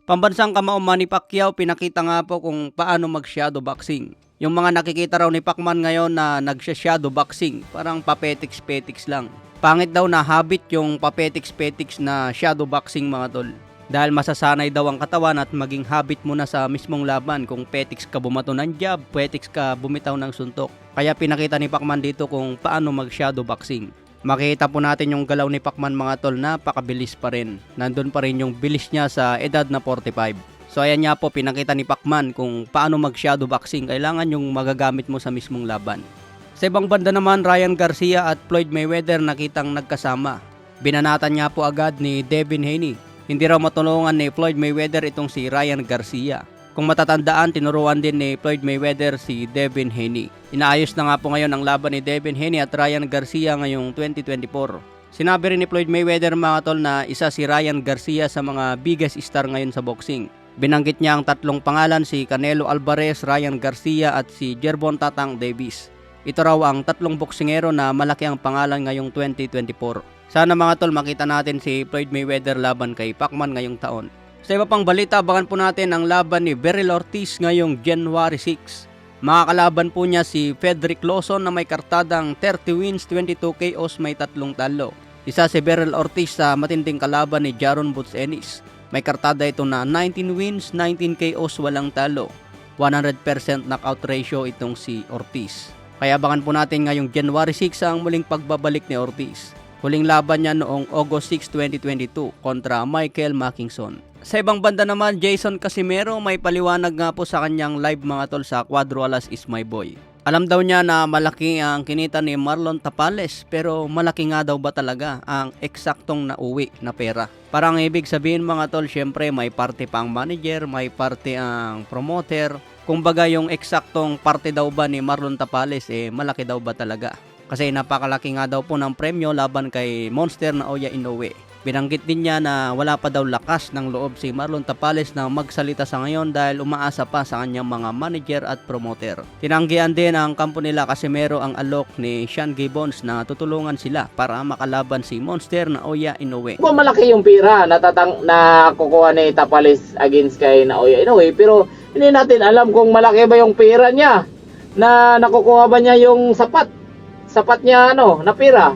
Pambansang kamao Manny Pacquiao, pinakita nga po kung paano mag-shadow boxing. Yung mga nakikita raw ni Pacman ngayon na nagsha-shadow boxing, parang papetiks-petiks lang. Pangit daw na habit yung papetiks-petiks na shadow boxing mga tol. Dahil masasanay daw ang katawan at maging habit mo na sa mismong laban kung petiks ka bumato ng jab, petiks ka bumitaw ng suntok. Kaya pinakita ni Pacman dito kung paano mag-shadow boxing. Makita po natin yung galaw ni Pacman mga tol, napakabilis pa rin. Nandun pa rin yung bilis niya sa edad na 45. So ayan nga po, pinakita ni Pacman kung paano mag-shadow boxing. Kailangan yung magagamit mo sa mismong laban. Sa ibang banda naman, Ryan Garcia at Floyd Mayweather nakitang nagkasama. Binanatan niya po agad ni Devin Haney. Hindi raw matulungan ni Floyd Mayweather itong si Ryan Garcia. Kung matatandaan, tinuruan din ni Floyd Mayweather si Devin Haney. Inaayos na nga po ngayon ang laban ni Devin Haney at Ryan Garcia ngayong 2024. Sinabi rin ni Floyd Mayweather mga tol na isa si Ryan Garcia sa mga biggest star ngayon sa boxing. Binanggit niya ang tatlong pangalan, si Canelo Alvarez, Ryan Garcia at si Gervonta Tank Davis. Ito raw ang tatlong boksingero na malaki ang pangalan ngayong 2024. Sana mga tol makita natin si Floyd Mayweather laban kay Pacman ngayong taon. Sa iba pang balita, abangan po natin ang laban ni Beryl Ortiz ngayong January 6. Makakalaban po niya si Frederick Lawson na may kartadang 30 wins, 22 KOs, may 3 talo. Isa si Beryl Ortiz sa matinding kalaban ni Jaron Boots Ennis. May kartada ito na 19 wins, 19 KOs, walang talo. 100% knockout ratio itong si Ortiz. Kaya abangan po natin ngayong January 6 ang muling pagbabalik ni Ortiz. Huling laban niya noong August 6, 2022 kontra Michael Mackinson. Sa ibang banda naman, Jason Casimero may paliwanag nga po sa kanyang live mga tol sa Cuadro Alas Is My Boy. Alam daw niya na malaki ang kinita ni Marlon Tapales, pero malaki nga daw ba talaga ang eksaktong nauwi na pera? Parang ibig sabihin mga tol, syempre may parte pa ang manager, may parte ang promoter. Kumbaga yung eksaktong parte daw ba ni Marlon Tapales malaki daw ba talaga? Kasi napakalaki nga daw po ng premyo laban kay Monster na Oya Inoue. Binanggit din niya na wala pa daw lakas ng loob si Marlon Tapales na magsalita sa ngayon dahil umaasa pa sa kanyang mga manager at promoter. Tinanggihan din ang kampo nila Casimero ang alok ni Sean Gibbons na tutulungan sila para makalaban si Monster na Oya Inoue. Malaki yung pira na kukuha ni Tapales against kay Naoya Inoue, pero hindi natin alam kung malaki ba yung pira niya na nakukuha ba niya yung sapat niya na pira.